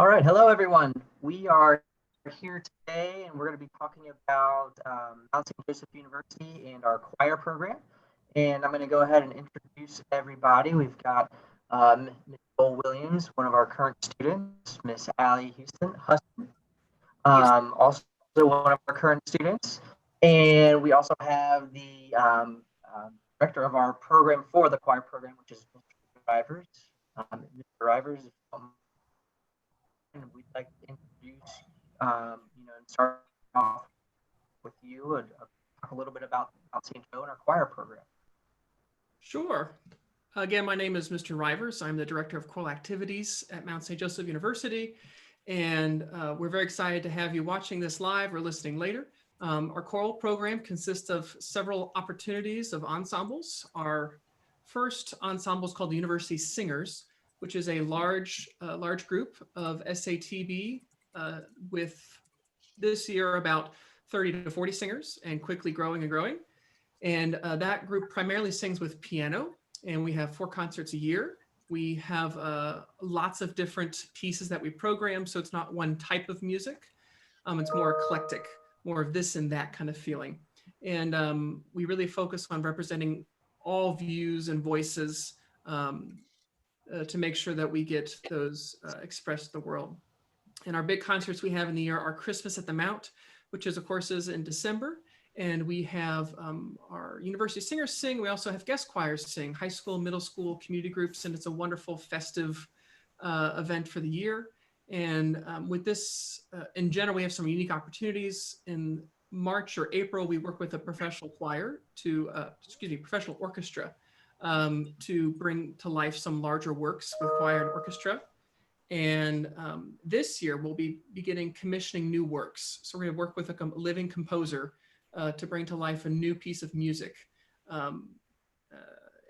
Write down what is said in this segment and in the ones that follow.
All right, hello everyone. We are here today and we're going to be talking about Mount St. Joseph University and our choir program. And I'm going to go ahead and introduce everybody. We've got Ms. Joel Williams, one of our current students, Miss Allie Huston, also one of our current students. And we also have the director of our program for the choir program, which is Mr. Rivers. Mr. Rivers, if you don't mind, and we'd like to introduce, and start off with you and talk a little bit about St. Joe and our choir program. Sure. Again, my name is Mr. Rivers. I'm the Director of Choral Activities at Mount St. Joseph University, and we're very excited to have you watching this live or listening later. Our choral program consists of several opportunities of ensembles. Our first ensemble is called the University Singers, which is a large group of SATB with this year about 30 to 40 singers and quickly growing and growing. And that group primarily sings with piano, and we have 4 concerts a year. We have lots of different pieces that we program, so it's not one type of music. It's more eclectic, more of this and that kind of feeling. And we really focus on representing all views and voices to make sure that we get those expressed to the world. And our big concerts we have in the year are Christmas at the Mount, which is, of course, is in December. And we have our university singers sing. We also have guest choirs sing, high school, middle school, community groups, and it's a wonderful festive event for the year. And with this, in general, we have some unique opportunities. In March or April, we work with a professional choir professional orchestra to bring to life some larger works with choir and orchestra. And this year, we'll be beginning commissioning new works. So we're going to work with a living composer to bring to life a new piece of music. And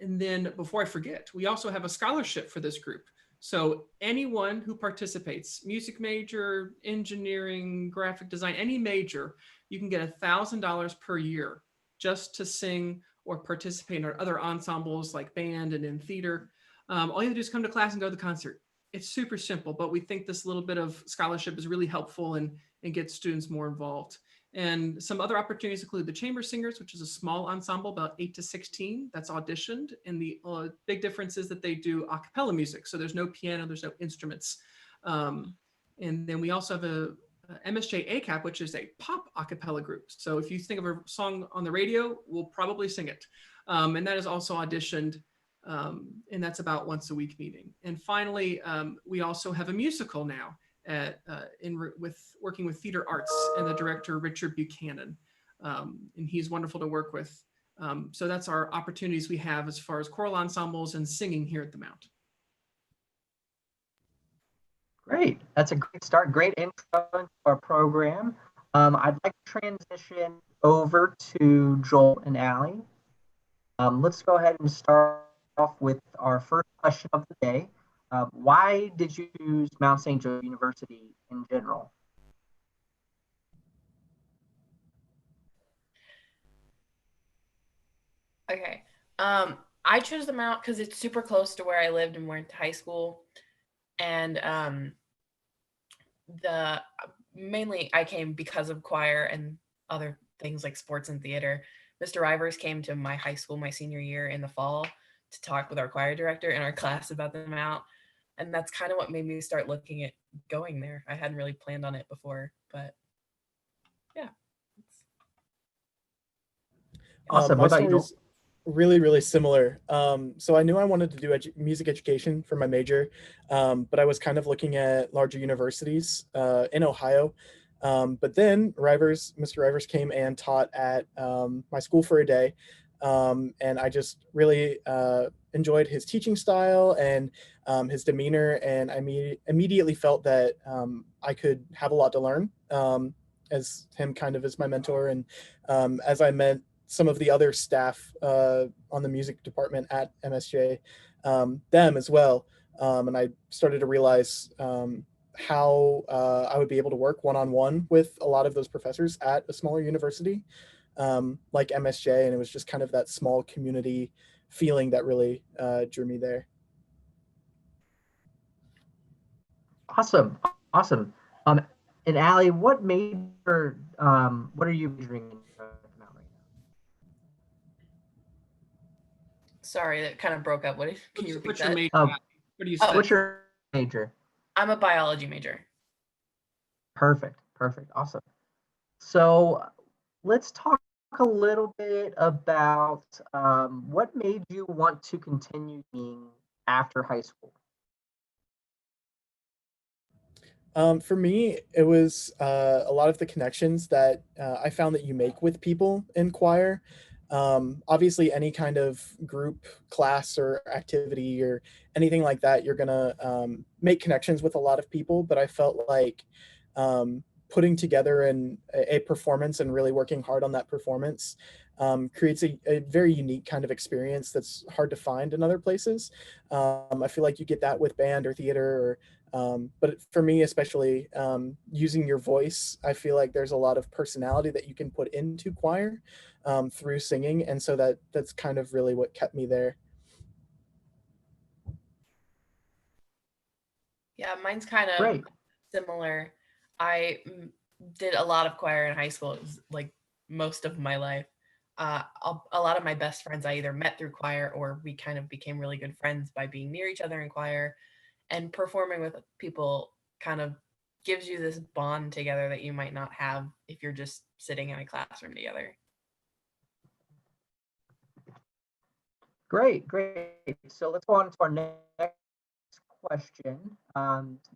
then before I forget, we also have a scholarship for this group. So anyone who participates, music major, engineering, graphic design, any major, you can get $1,000 per year just to sing or participate in our other ensembles like band and in theater. All you have to do is come to class and go to the concert. It's super simple, but we think this little bit of scholarship is really helpful and gets students more involved. And some other opportunities include the Chamber Singers, which is a small ensemble, about 8 to 16, that's auditioned. And the big difference is that they do a cappella music. So there's no piano, there's no instruments. And then we also have a MSJ ACAP, which is a pop a cappella group. So if you think of a song on the radio, we'll probably sing it. And that is also auditioned. And that's about once a week meeting. And finally, we also have a musical now working with theater arts and the director, Richard Buchanan. And he's wonderful to work with. So that's our opportunities we have as far as choral ensembles and singing here at the Mount. Great. That's a great start. Great intro to our program. I'd like to transition over to Joel and Allie. Let's go ahead and start off with our first question of the day. Why did you choose Mount St. Joseph University in general? Okay. I chose the Mount because it's super close to where I lived and went to high school. And mainly I came because of choir and other things like sports and theater. Mr. Rivers came to my high school my senior year in the fall to talk with our choir director in our class about the Mount. And that's kind of what made me start looking at going there. I hadn't really planned on it before, but yeah. Awesome. My What about story you, is really similar. So I knew I wanted to do music education for my major, but I was kind of looking at larger universities in Ohio. But then Mr. Rivers came and taught at my school for a day. And I just really enjoyed his teaching style and his demeanor. And I immediately felt that I could have a lot to learn as him kind of as my mentor. And as I met some of the other staff on the music department at MSJ, them as well. And I started to realize how I would be able to work one-on-one with a lot of those professors at a smaller university like MSJ. And it was just kind of that small community feeling that really drew me there. Awesome. Awesome. And Allie, what are you majoring in right now? Sorry, that kind of broke up. Can you repeat What's your that? major? Oh, What do you Oh. study? what's your major? I'm a biology major. Perfect. Perfect. Awesome. So let's talk a little bit about what made you want to continue being after high school. For me, it was a lot of the connections that I found that you make with people in choir. Obviously, any kind of group, class, or activity, or anything like that, you're gonna make connections with a lot of people. But I felt like putting together a performance and really working hard on that performance creates a very unique kind of experience that's hard to find in other places. I feel like you get that with band or theater, but for me, especially using your voice, I feel like there's a lot of personality that you can put into choir through singing, and so that's kind of really what kept me there. Yeah, mine's kind of Great. similar. I did a lot of choir in high school. It was like most of my life. A lot of my best friends I either met through choir or we kind of became really good friends by being near each other in choir, and performing with people kind of gives you this bond together that you might not have if you're just sitting in a classroom together. Great. Great. So let's go on to our next question.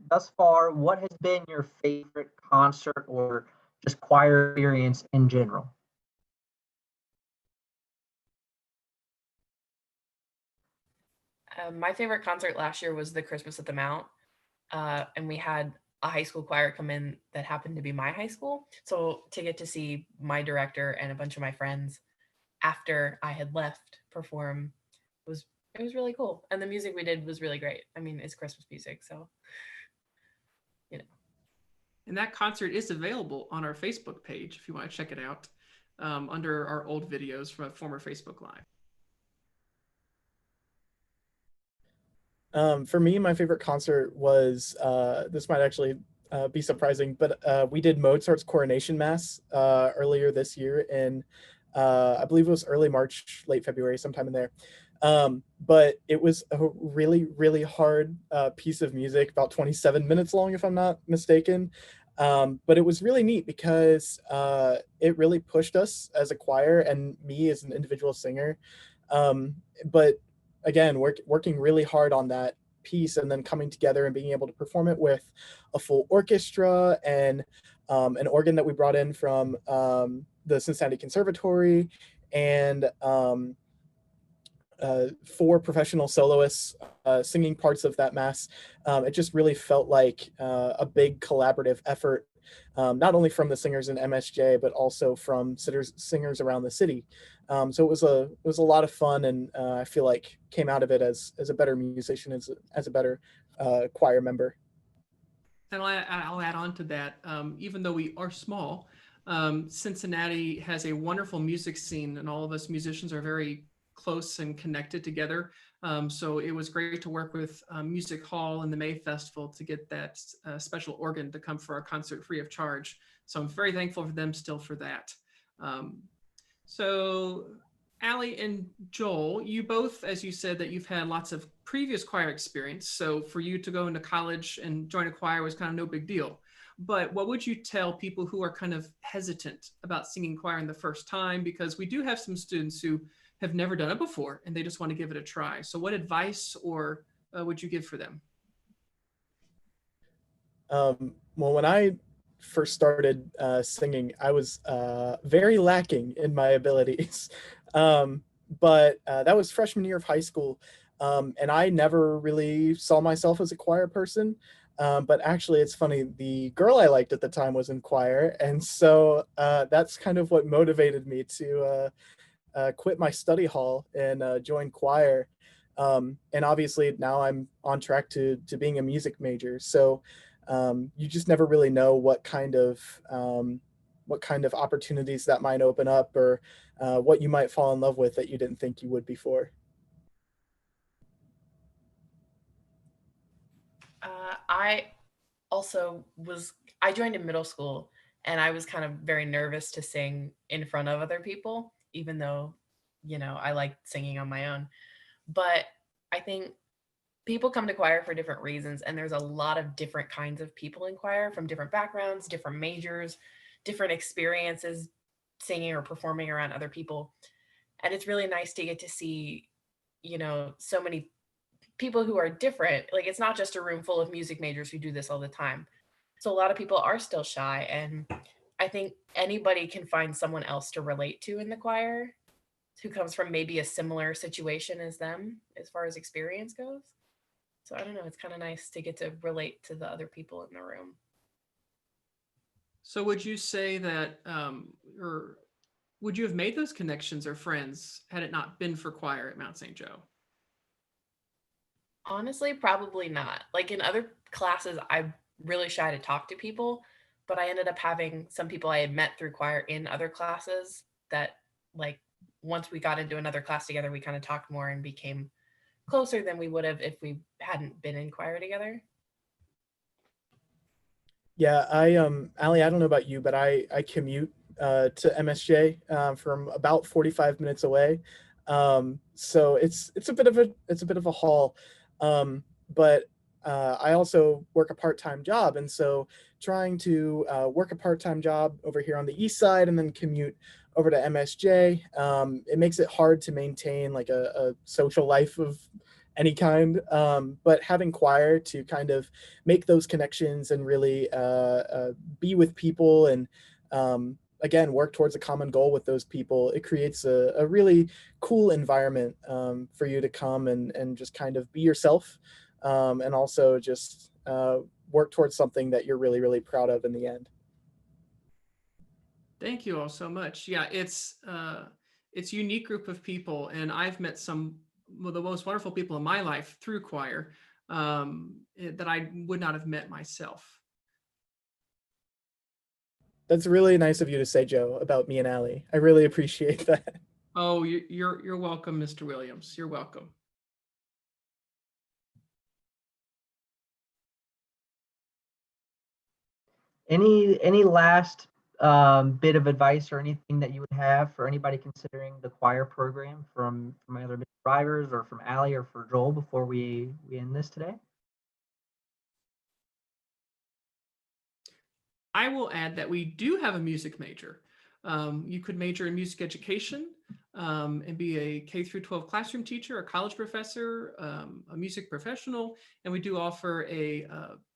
Thus far, what has been your favorite concert or just choir experience in general? My favorite concert last year was the Christmas at the Mount, and we had a high school choir come in that happened to be my high school. So to get to see my director and a bunch of my friends after I had left perform was it was really cool. And the music we did was really great. I mean, it's Christmas music, so you know. And that concert is available on our Facebook page if you want to check it out under our old videos from a former Facebook Live. For me, my favorite concert was this might actually be surprising, but we did Mozart's Coronation Mass earlier this year in I believe it was early March, late February, sometime in there. But it was a really, really hard piece of music, about 27 minutes long, if I'm not mistaken. But it was really neat because it really pushed us as a choir and me as an individual singer. But again, working really hard on that piece and then coming together and being able to perform it with a full orchestra and an organ that we brought in from the Cincinnati Conservatory and 4 professional soloists singing parts of that mass. It just really felt like a big collaborative effort, not only from the singers in MSJ, but also from singers around the city. So it was a lot of fun, and I feel like came out of it as a better musician, as a better choir member. And I'll add on to that. Even though we are small, Cincinnati has a wonderful music scene, and all of us musicians are very close and connected together. So it was great to work with Music Hall and the May Festival to get that special organ to come for our concert free of charge. So I'm very thankful for them still for that. So Allie and Joel, you both, as you said, that you've had lots of previous choir experience. So for you to go into college and join a choir was kind of no big deal. But what would you tell people who are kind of hesitant about singing choir in the first time? Because we do have some students who have never done it before and they just want to give it a try. So what advice or would you give for them? Well, when I first started singing, I was very lacking in my abilities. But that was freshman year of high school. And I never really saw myself as a choir person. But actually, it's funny, the girl I liked at the time was in choir. And so that's kind of what motivated me to quit my study hall and join choir. And obviously now I'm on track to being a music major. So you just never really know what kind of opportunities that might open up, or what you might fall in love with that you didn't think you would before. I also I joined in middle school, and I was kind of very nervous to sing in front of other people, even though, I liked singing on my own. But I think people come to choir for different reasons, and there's a lot of different kinds of people in choir from different backgrounds, different majors, different experiences singing or performing around other people. And it's really nice to get to see, so many people who are different. Like, it's not just a room full of music majors who do this all the time. So a lot of people are still shy, and I think anybody can find someone else to relate to in the choir who comes from maybe a similar situation as them as far as experience goes. So I don't know, it's kind of nice to get to relate to the other people in the room. So would you say that, or would you have made those connections or friends had it not been for choir at Mount St. Joe? Honestly, probably not. Like, in other classes, I'm really shy to talk to people, but I ended up having some people I had met through choir in other classes that, like, once we got into another class together, we kind of talked more and became closer than we would have if we hadn't been in choir together. Yeah, Allie, I don't know about you, but I commute to MSJ from about 45 minutes away. So it's a bit of a haul. But I also work a part-time job, and so trying to work a part-time job over here on the east side and then commute over to MSJ, it makes it hard to maintain like a social life of any kind. But having choir to kind of make those connections and really be with people and again work towards a common goal with those people, it creates a really cool environment for you to come and just kind of be yourself, and also just work towards something that you're really, really proud of in the end. Thank you all so much. Yeah, it's a unique group of people, and I've met some of the most wonderful people in my life through choir, that I would not have met myself. That's really nice of you to say, Joe, about me and Allie. I really appreciate that. Oh, you're welcome, Mr. Williams. You're welcome. Any last bit of advice or anything that you would have for anybody considering the choir program from either Mr. Rivers or from Allie or for Joel before we end this today? I will add that we do have a music major. You could major in music education and be a K through 12 classroom teacher, a college professor, a music professional, and we do offer a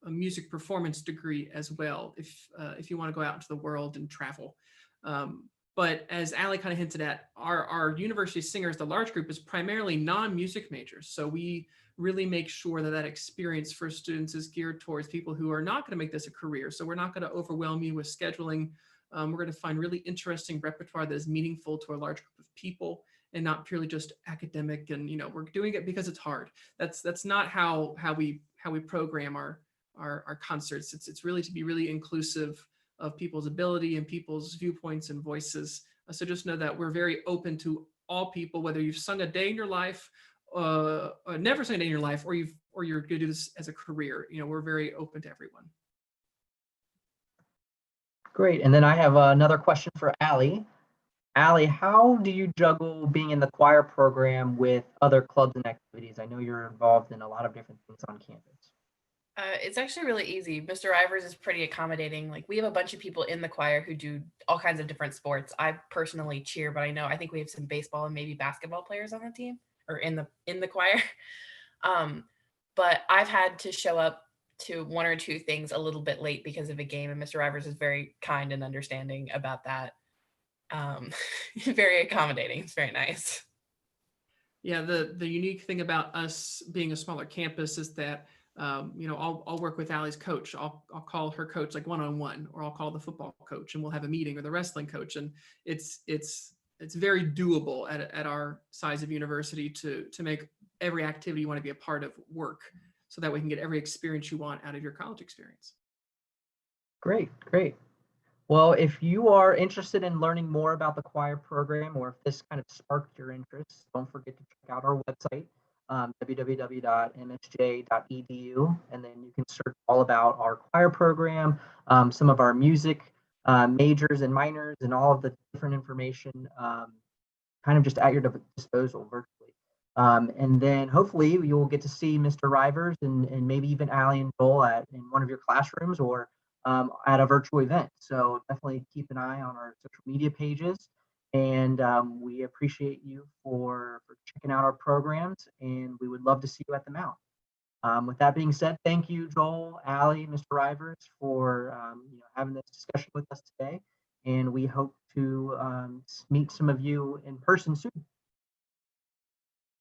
music performance degree as well if you want to go out into the world and travel. But as Allie kind of hinted at, our university singers, the large group, is primarily non-music majors. So we really make sure that that experience for students is geared towards people who are not going to make this a career. So we're not going to overwhelm you with scheduling. We're going to find really interesting repertoire that is meaningful to a large group of people and not purely just academic. And we're doing it because it's hard. That's not how we program our concerts. It's really to be really inclusive of people's ability and people's viewpoints and voices. So just know that we're very open to all people, whether you've sung a day in your life, never sung a day in your life, or you're going to do this as a career. We're very open to everyone. Great. And then I have another question for Allie. Allie, how do you juggle being in the choir program with other clubs and activities? I know you're involved in a lot of different things on campus. It's actually really easy. Mr. Ivers is pretty accommodating. Like, we have a bunch of people in the choir who do all kinds of different sports. I personally cheer, but I think we have some baseball and maybe basketball players on the team or in the choir. But I've had to show up to one or two things a little bit late because of a game, and Mr. Ivers is very kind and understanding about that. Very accommodating. It's very nice. Yeah, the unique thing about us being a smaller campus is that I'll work with Allie's coach. I'll call her coach like one-on-one, or I'll call the football coach and we'll have a meeting, or the wrestling coach. And it's very doable at our size of university to make every activity you want to be a part of work, so that we can get every experience you want out of your college experience. Great. Well, if you are interested in learning more about the choir program, or if this kind of sparked your interest, don't forget to check out our website. www.msj.edu, and then you can search all about our choir program, some of our music majors and minors, and all of the different information kind of just at your disposal virtually. And then hopefully you'll get to see Mr. Rivers and maybe even Allie and Joel in one of your classrooms or at a virtual event. So definitely keep an eye on our social media pages. And we appreciate you for checking out our programs, and we would love to see you at the Mount. With that being said, thank you, Joel, Allie, Mr. Rivers, for having this discussion with us today. And we hope to meet some of you in person soon.